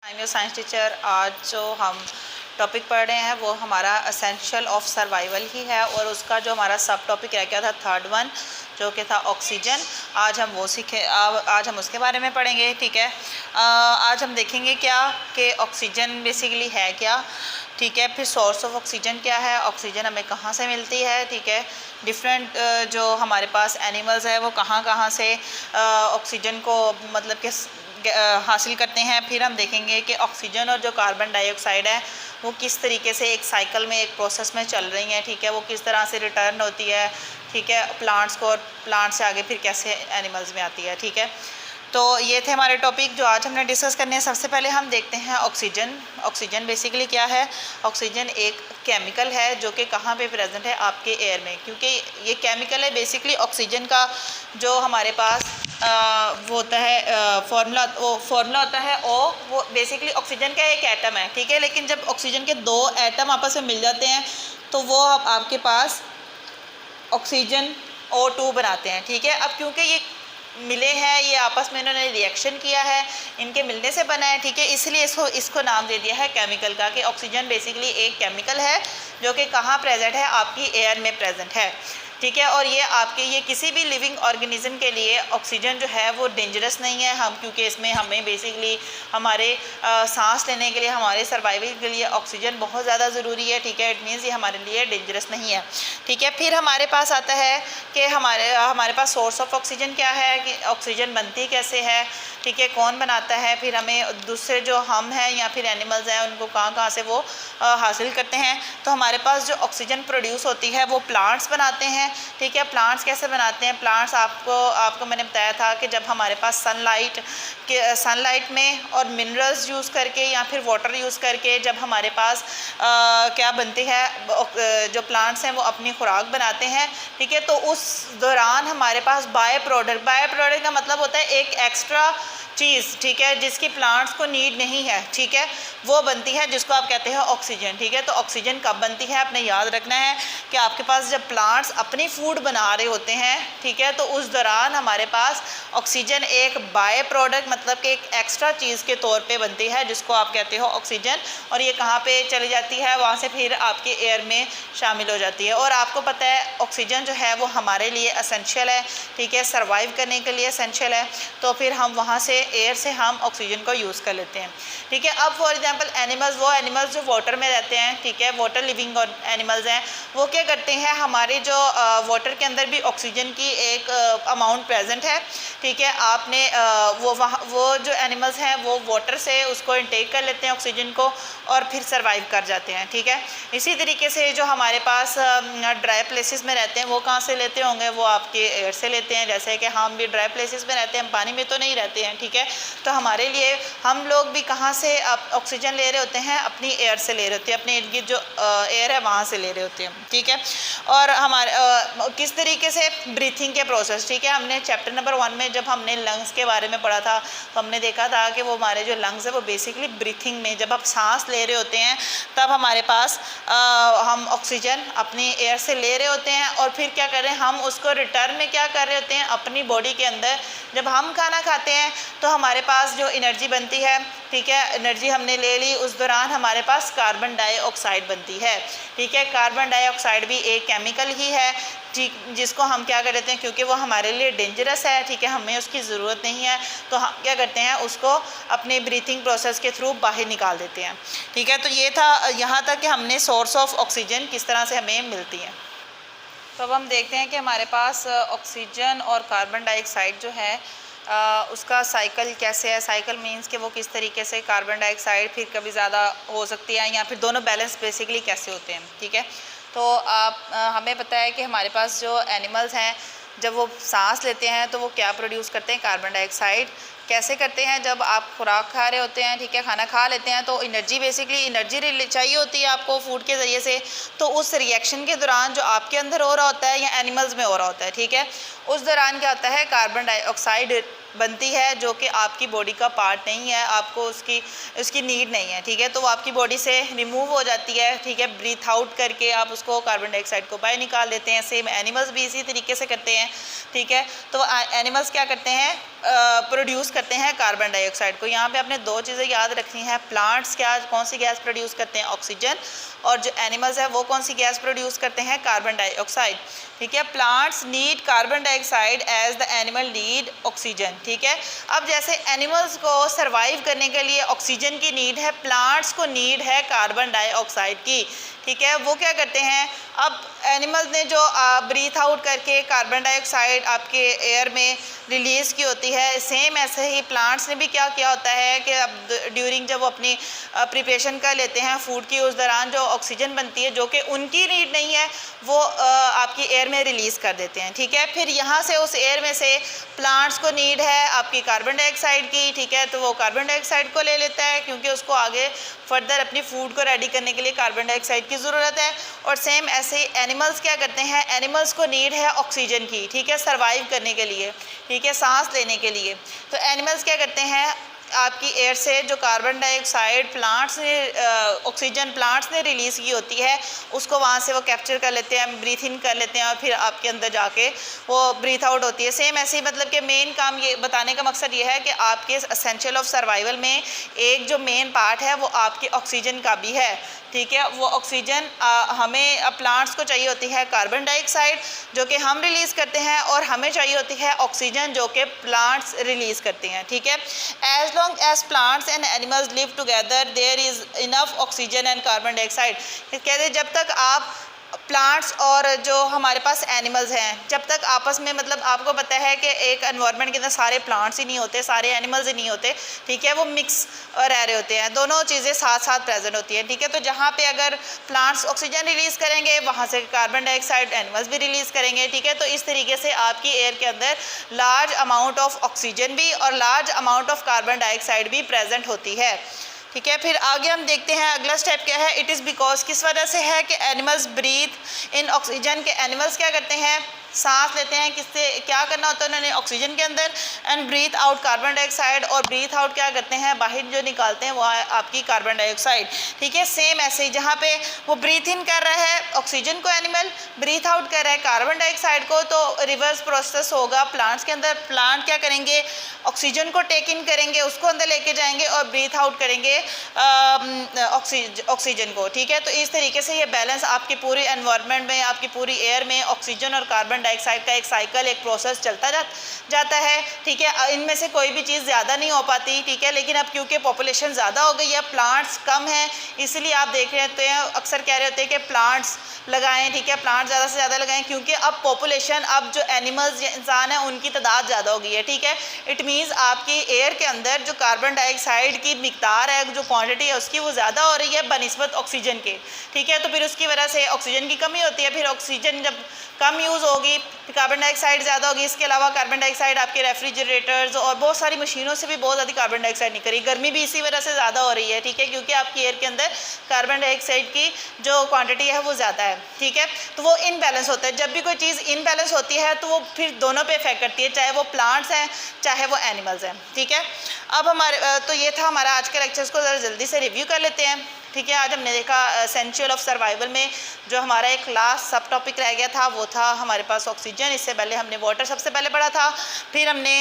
I am your science teacher. आज जो हम टॉपिक पढ़ रहे हैं वो हमारा एसेंशियल ऑफ सर्वाइवल ही है और उसका जो हमारा सब टॉपिक रह गया था थर्ड वन जो कि था ऑक्सीजन। आज हम वो सीखे आज हम उसके बारे में पढ़ेंगे। ठीक है, आज हम देखेंगे क्या कि ऑक्सीजन बेसिकली है क्या। ठीक है, फिर सोर्स ऑफ ऑक्सीजन क्या है, ऑक्सीजन हमें कहाँ से मिलती है। ठीक है, डिफरेंट जो हमारे पास एनिमल्स है वो कहाँ कहाँ से ऑक्सीजन को मतलब कि हासिल करते हैं। फिर हम देखेंगे कि ऑक्सीजन और जो कार्बन डाइऑक्साइड है वो किस तरीके से एक साइकिल में एक प्रोसेस में चल रही हैं। ठीक है, वो किस तरह से रिटर्न होती है। ठीक है, प्लांट्स को और प्लांट से आगे फिर कैसे एनिमल्स में आती है। ठीक है, तो ये थे हमारे टॉपिक जो आज हमने डिस्कस करने हैं। सबसे पहले हम देखते हैं ऑक्सीजन। ऑक्सीजन बेसिकली क्या है। ऑक्सीजन एक केमिकल है जो कि कहाँ पे प्रेजेंट है, आपके एयर में, क्योंकि ये केमिकल है। बेसिकली ऑक्सीजन का जो हमारे पास वो होता है फॉर्मूला होता है वो बेसिकली ऑक्सीजन का एक एटम है। ठीक है, लेकिन जब ऑक्सीजन के दो एटम आपस में मिल जाते हैं तो वो आपके पास ऑक्सीजन O2 बनाते हैं। ठीक है, अब क्योंकि ये मिले हैं, ये आपस में इन्होंने रिएक्शन किया है, इनके मिलने से बना है। ठीक है, इसलिए इसको नाम दे दिया है केमिकल का, कि ऑक्सीजन बेसिकली एक केमिकल है जो कि कहाँ प्रेजेंट है, आपकी एयर में प्रेजेंट है। ठीक है, और ये किसी भी लिविंग ऑर्गेनिज्म के लिए ऑक्सीजन जो है वो डेंजरस नहीं है। हम क्योंकि इसमें हमें बेसिकली हमारे सांस लेने के लिए, हमारे सर्वाइवल के लिए ऑक्सीजन बहुत ज़्यादा ज़रूरी है। ठीक है, इट मीन्स ये हमारे लिए डेंजरस नहीं है। ठीक है, फिर हमारे पास आता है कि हमारे पास सोर्स ऑफ ऑक्सीजन क्या है, कि ऑक्सीजन बनती कैसे है। ठीक है, कौन बनाता है, फिर हमें दूसरे जो हम हैं या फिर एनिमल्स हैं उनको कहाँ से वो हासिल करते हैं। तो हमारे पास जो ऑक्सीजन प्रोड्यूस होती है वो प्लांट्स बनाते हैं। ठीक है, प्लांट्स कैसे बनाते हैं। प्लांट्स आपको मैंने बताया था कि जब हमारे पास सनलाइट में और मिनरल्स यूज़ करके या फिर वाटर यूज़ करके जब हमारे पास क्या बनती है, जो प्लांट्स हैं वो अपनी खुराक बनाते हैं। ठीक है, तो उस दौरान हमारे पास बाय प्रोडक्ट का मतलब होता है एक एक्स्ट्रा चीज़। ठीक है, जिसकी प्लांट्स को नीड नहीं है। ठीक है, वो बनती है जिसको आप कहते हैं ऑक्सीजन। ठीक है, तो ऑक्सीजन कब बनती है, आपने याद रखना है कि आपके पास जब प्लांट्स अपनी फूड बना रहे होते हैं, ठीक है, तो उस दौरान हमारे पास ऑक्सीजन एक बाय प्रोडक्ट मतलब कि एक एक्स्ट्रा चीज़ के तौर पे बनती है जिसको आप कहते हो ऑक्सीजन। और ये कहाँ पे चली जाती है, वहाँ से फिर आपके एयर में शामिल हो जाती है। और आपको पता है ऑक्सीजन जो है वो हमारे लिए एसेंशियल है। ठीक है, सर्वाइव करने के लिए एसेंशियल है। तो फिर हम वहाँ से एयर से हम ऑक्सीजन को यूज़ कर लेते हैं। ठीक है, अब फॉर एग्जांपल वो एनिमल्स जो वाटर में रहते हैं, ठीक है, वाटर लिविंग एनिमल्स हैं, वो क्या करते हैं, हमारे जो वाटर के अंदर भी ऑक्सीजन की एक अमाउंट प्रेजेंट है। ठीक है, आपने वो जो एनिमल्स हैं वो वाटर से उसको इनटेक कर लेते हैं ऑक्सीजन को और फिर सर्वाइव कर जाते हैं। ठीक है, इसी तरीके से जो हमारे पास ड्राई प्लेसेस में रहते हैं वो कहाँ से लेते होंगे, वो आपके एयर से लेते हैं। जैसे कि हम भी ड्राई प्लेसेस में रहते हैं, हम पानी में तो नहीं रहते हैं। ठीक है, तो हमारे लिए हम लोग भी कहाँ से ऑक्सीजन ले रहे होते हैं, अपनी एयर से ले रहे होते हैं, अपने इर्द गिर्द जो एयर है वहाँ से ले रहे होते हैं। ठीक है, और हमारे किस तरीके से ब्रीथिंग के प्रोसेस। ठीक है, हमने चैप्टर नंबर 1 में जब हमने लंग्स के बारे में पढ़ा था तो हमने देखा था कि वो हमारे जो लंग्स है वो बेसिकली ब्रीथिंग में जब आप सांस ले रहे होते हैं तब हमारे पास हम ऑक्सीजन अपनी एयर से ले रहे होते हैं और फिर क्या कर रहे हैं, हम उसको रिटर्न में क्या कर रहे होते हैं, अपनी बॉडी के अंदर जब हम खाना खाते हैं तो हमारे पास जो एनर्जी बनती है, ठीक है, एनर्जी हमने ले ली, उस दौरान हमारे पास कार्बन डाइऑक्साइड बनती है। ठीक है, कार्बन डाइऑक्साइड भी एक केमिकल ही है, ठीक, जिसको हम क्या कर देते हैं, क्योंकि वो हमारे लिए डेंजरस है। ठीक है, हमें उसकी ज़रूरत नहीं है तो हम क्या करते हैं, उसको अपने ब्रीथिंग प्रोसेस के थ्रू बाहर निकाल देते हैं। ठीक है, तो ये था यहाँ तक कि हमने सोर्स ऑफ ऑक्सीजन किस तरह से हमें मिलती है। तो अब हम देखते हैं कि हमारे पास ऑक्सीजन और कार्बन डाइऑक्साइड जो है उसका साइकिल कैसे है। साइकिल मींस कि वो किस तरीके से कार्बन डाइऑक्साइड फिर कभी ज़्यादा हो सकती है या फिर दोनों बैलेंस बेसिकली कैसे होते हैं। ठीक है, तो हमें पता है कि हमारे पास जो एनिमल्स हैं जब वो सांस लेते हैं तो वो क्या प्रोड्यूस करते हैं, कार्बन डाइऑक्साइड। कैसे करते हैं, जब आप खुराक खा रहे होते हैं, ठीक है, खाना खा लेते हैं तो बेसिकली एनर्जी चाहिए होती है आपको फूड के ज़रिए से। तो उस रिएक्शन के दौरान जो आपके अंदर हो रहा होता है या एनिमल्स में हो रहा होता है, ठीक है, उस दौरान क्या होता है, कार्बन डाइऑक्साइड बनती है जो कि आपकी बॉडी का पार्ट नहीं है, आपको उसकी नीड नहीं है। ठीक है, तो वो आपकी बॉडी से रिमूव हो जाती है। ठीक है, ब्रीथ आउट करके आप उसको कार्बन डाइऑक्साइड को बाहर निकाल देते हैं। सेम एनिमल्स भी इसी तरीके से करते हैं। ठीक है, तो एनिमल्स क्या करते हैं, प्रोड्यूस करते हैं कार्बन डाइऑक्साइड को। यहाँ पे आपने दो चीज़ें याद रखनी है, प्लांट्स क्या कौन सी गैस प्रोड्यूस करते हैं, ऑक्सीजन, और जो एनिमल्स है वो कौन सी गैस प्रोड्यूस करते हैं, कार्बन डाइऑक्साइड। ठीक है, plants need carbon dioxide as the animal need oxygen. ठीक है, अब जैसे एनिमल्स को सर्वाइव करने के लिए ऑक्सीजन की नीड है, प्लांट्स को नीड है कार्बन डाइऑक्साइड की। ठीक है, वो क्या करते हैं, अब एनिमल्स ने जो ब्रीथ आउट करके कार्बन डाइऑक्साइड आपके एयर में रिलीज़ की होती है, सेम ऐसे ही प्लांट्स ने भी क्या किया होता है कि अब ड्यूरिंग जब वो अपनी प्रिपरेशन कर लेते हैं फूड की, उस दौरान जो ऑक्सीजन बनती है जो कि उनकी नीड नहीं है वो आपकी एयर में रिलीज़ कर देते हैं। ठीक है, फिर यहाँ से उस एयर में से प्लांट्स को नीड है आपकी कार्बन डाइऑक्साइड की। ठीक है, तो वो कार्बन डाइऑक्साइड को ले लेता है क्योंकि उसको आगे फर्दर अपनी फूड को रेडी करने के लिए कार्बन डाइऑक्साइड की ज़रूरत है। और सेम ऐसे ही एनिमल्स क्या करते हैं, एनिमल्स को नीड है ऑक्सीजन की। ठीक है, सर्वाइव करने के लिए, ठीक है, सांस लेने के लिए। तो एनिमल्स क्या करते हैं, आपकी एयर से जो कार्बन डाइऑक्साइड प्लांट्स ने ऑक्सीजन प्लांट्स ने रिलीज़ की होती है उसको वहाँ से वो कैप्चर कर लेते हैं, ब्रीथ इन कर लेते हैं और फिर आपके अंदर जाके वो ब्रीथ आउट होती है। सेम ऐसे ही मतलब कि मेन काम ये बताने का मकसद ये है कि आपके एसेंशियल ऑफ सर्वाइवल में एक जो मेन पार्ट है वो आपकी ऑक्सीजन का भी है। ठीक है, वो ऑक्सीजन हमें प्लांट्स को चाहिए होती है कार्बन डाइऑक्साइड जो कि हम रिलीज़ करते हैं, और हमें चाहिए होती है ऑक्सीजन जो कि प्लांट्स रिलीज़ करते हैं। ठीक है, as long as plants and animals live together there is enough oxygen and carbon dioxide. कहते हैं जब तक आप प्लांट्स और जो हमारे पास एनिमल्स हैं जब तक आपस में, मतलब आपको पता है कि एक एनवायरनमेंट के अंदर सारे प्लांट्स ही नहीं होते, सारे एनिमल्स ही नहीं होते। ठीक है, वो मिक्स रह रहे होते हैं, दोनों चीज़ें साथ साथ प्रेजेंट होती हैं। ठीक है, तो जहाँ पे अगर प्लांट्स ऑक्सीजन रिलीज़ करेंगे वहाँ से कार्बन डाइऑक्साइड एनिमल्स भी रिलीज़ करेंगे। ठीक है, तो इस तरीके से आपकी एयर के अंदर लार्ज अमाउंट ऑफ ऑक्सीजन भी और large amount of carbon dioxide भी प्रेजेंट होती है। ठीक है, फिर आगे हम देखते हैं अगला स्टेप क्या है। इट इज़ बिकॉज, किस वजह से है कि एनिमल्स ब्रीथ इन ऑक्सीजन, के एनिमल्स क्या करते हैं, सांस लेते हैं, किससे, क्या करना होता है उन्होंने, ऑक्सीजन के अंदर, and breathe out carbon dioxide, और ब्रीथ आउट क्या करते हैं, बाहर जो निकालते हैं वो है आपकी कार्बन डाइऑक्साइड। ठीक है, सेम ऐसे ही जहाँ पे वो ब्रीथ इन कर रहा है ऑक्सीजन को एनिमल, ब्रीथ आउट कर रहा है कार्बन डाइऑक्साइड को, तो रिवर्स प्रोसेस होगा प्लांट्स के अंदर। प्लांट क्या करेंगे, ऑक्सीजन को टेक इन करेंगे, उसको अंदर लेके जाएंगे और ब्रीथ आउट करेंगे ऑक्सीजन को। ठीक है, तो इस तरीके से ये बैलेंस आपकी पूरी एनवायरनमेंट में, आपकी पूरी एयर में ऑक्सीजन और कार्बन डाइऑक्साइड का एक साइकिल, एक प्रोसेस चलता जाता है। ठीक है, इनमें से कोई भी चीज़ ज़्यादा नहीं हो पाती। ठीक है, लेकिन अब क्योंकि पॉपुलेशन ज़्यादा हो गई है, प्लांट्स कम हैं, इसलिए आप देख रहे होते हैं अक्सर कह रहे होते हैं कि प्लांट्स लगाएं। ठीक है, प्लांट ज़्यादा से ज़्यादा लगाएं क्योंकि अब पॉपुलेशन, अब जो एनिमल्स या इंसान हैं उनकी तादाद ज़्यादा हो गई है। ठीक है, इट मीन्स आपकी एयर के अंदर जो कार्बन डाइऑक्साइड की मिकदार है, जो क्वांटिटी है उसकी, वो ज़्यादा हो रही है बनिस्बत ऑक्सीजन के। ठीक है, तो फिर उसकी वजह से ऑक्सीजन की कमी होती है। फिर ऑक्सीजन जब कम यूज़ होगी, कार्बन डाइऑक्साइड ज़्यादा होगी। इसके अलावा कार्बन डाइऑक्साइड आपके रेफ्रिजरेटर्स और बहुत सारी मशीनों से भी बहुत ज़्यादा कार्बन डाइऑक्साइड निकल रही है। गर्मी भी इसी वजह से ज़्यादा हो रही है। ठीक है, क्योंकि आपकी एयर के अंदर कार्बन डाइऑक्साइड की जो क्वांटिटी है वो ज़्यादा है। ठीक है, तो वो इनबैलेंस होता है। जब भी कोई चीज़ इनबैलेंस होती है तो वो फिर दोनों पे इफेक्ट करती है, चाहे वो प्लांट्स हैं चाहे वो एनिमल्स हैं। ठीक है, अब हमारे तो ये था हमारा आज के लेक्चर्स को ज़रा जल्दी से रिव्यू कर लेते हैं। ठीक है, आज हमने देखा एसेंशियल ऑफ सर्वाइवल में जो हमारा एक लास्ट सब टॉपिक रह गया था वो था हमारे पास ऑक्सीजन। इससे पहले हमने वाटर सबसे पहले पढ़ा था, फिर हमने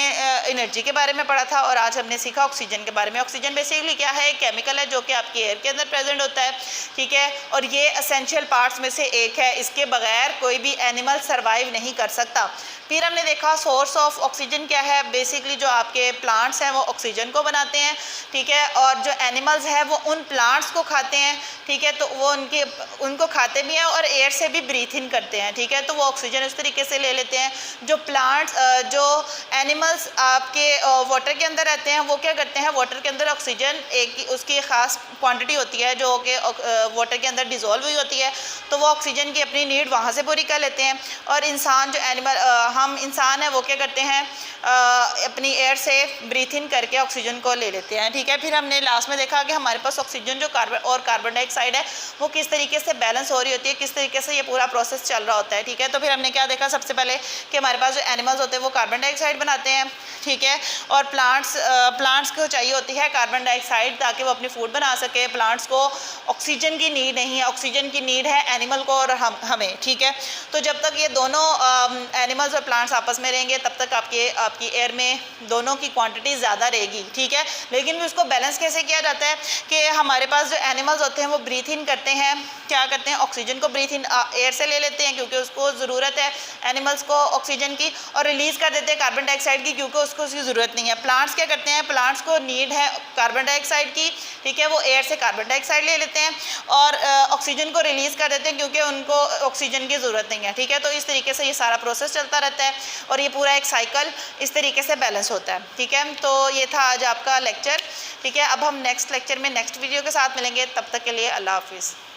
एनर्जी के बारे में पढ़ा था, और आज हमने सीखा ऑक्सीजन के बारे में। ऑक्सीजन बेसिकली क्या है, एक केमिकल है जो कि आपकी एयर के अंदर प्रेजेंट होता है। ठीक है, और ये एसेंशियल पार्ट्स में से एक है, इसके बगैर कोई भी एनिमल सर्वाइव नहीं कर सकता। फिर हमने देखा सोर्स ऑफ ऑक्सीजन क्या है, बेसिकली जो आपके प्लांट्स हैं वो ऑक्सीजन को बनाते हैं। ठीक है, और जो एनिमल्स हैं वो उन प्लांट्स को खाते हैं। ठीक है, तो वो उनको खाते भी हैं और एयर से भी ब्रीथ इन करते हैं। ठीक है, तो वो ऑक्सीजन उस तरीके से ले लेते हैं। जो प्लांट्स जो एनिमल्स आपके वाटर के अंदर रहते हैं वो क्या करते हैं, वाटर के अंदर ऑक्सीजन एक उसकी ख़ास क्वांटिटी होती है जो कि वाटर के अंदर डिज़ोल्व हुई होती है, तो वो ऑक्सीजन की अपनी नीड वहाँ से पूरी कर लेते हैं। और इंसान जो हम इंसान हैं वो क्या करते हैं, अपनी एयर से ब्रीथ इन करके ऑक्सीजन को ले लेते हैं। ठीक है, फिर हमने लास्ट में देखा कि हमारे पास ऑक्सीजन जो कार्बन और कार्बन डाइऑक्साइड है वो किस तरीके से बैलेंस हो रही होती है, किस तरीके से ये पूरा प्रोसेस चल रहा होता है। ठीक है, तो फिर हमने क्या देखा सबसे पहले कि हमारे पास जो एनिमल्स होते हैं वो कार्बन डाइऑक्साइड बनाते हैं। ठीक है, और प्लांट्स को चाहिए होती है कार्बन डाइऑक्साइड ताकि वो अपनी फूड बना सके। प्लांट्स को ऑक्सीजन की नीड नहीं है, ऑक्सीजन की नीड है एनिमल को और हमें। ठीक है, तो जब तक ये दोनों एनिमल्स और प्लांट्स आपस में रहेंगे तब तक आपकी एयर में दोनों की क्वांटिटी ज़्यादा रहेगी। ठीक है, लेकिन भी उसको बैलेंस कैसे किया जाता है कि हमारे पास जो एनिमल्स होते हैं वो ब्रीथ इन करते हैं, क्या करते हैं, ऑक्सीजन को ब्रीथ इन एयर से ले लेते हैं क्योंकि उसको ज़रूरत है एनिमल्स को ऑक्सीजन की, और रिलीज़ कर देते हैं कार्बन डाइऑक्साइड की क्योंकि उसको उसकी ज़रूरत नहीं है। प्लांट्स क्या करते हैं, प्लांट्स को नीड है कार्बन डाइऑक्साइड की। ठीक है, वो एयर से कार्बन डाइऑक्साइड ले लेते हैं और ऑक्सीजन को रिलीज़ कर देते हैं क्योंकि उनको ऑक्सीजन की ज़रूरत नहीं है। ठीक है, तो इस तरीके से ये सारा प्रोसेस चलता रहता है और ये पूरा एक साइकिल इस तरीके से बैलेंस होता है। ठीक है, तो ये था आज आपका लेक्चर। ठीक है, अब हम नेक्स्ट लेक्चर में नेक्स्ट वीडियो के साथ मिलेंगे, तब तक के लिए अल्लाह हाफिज़।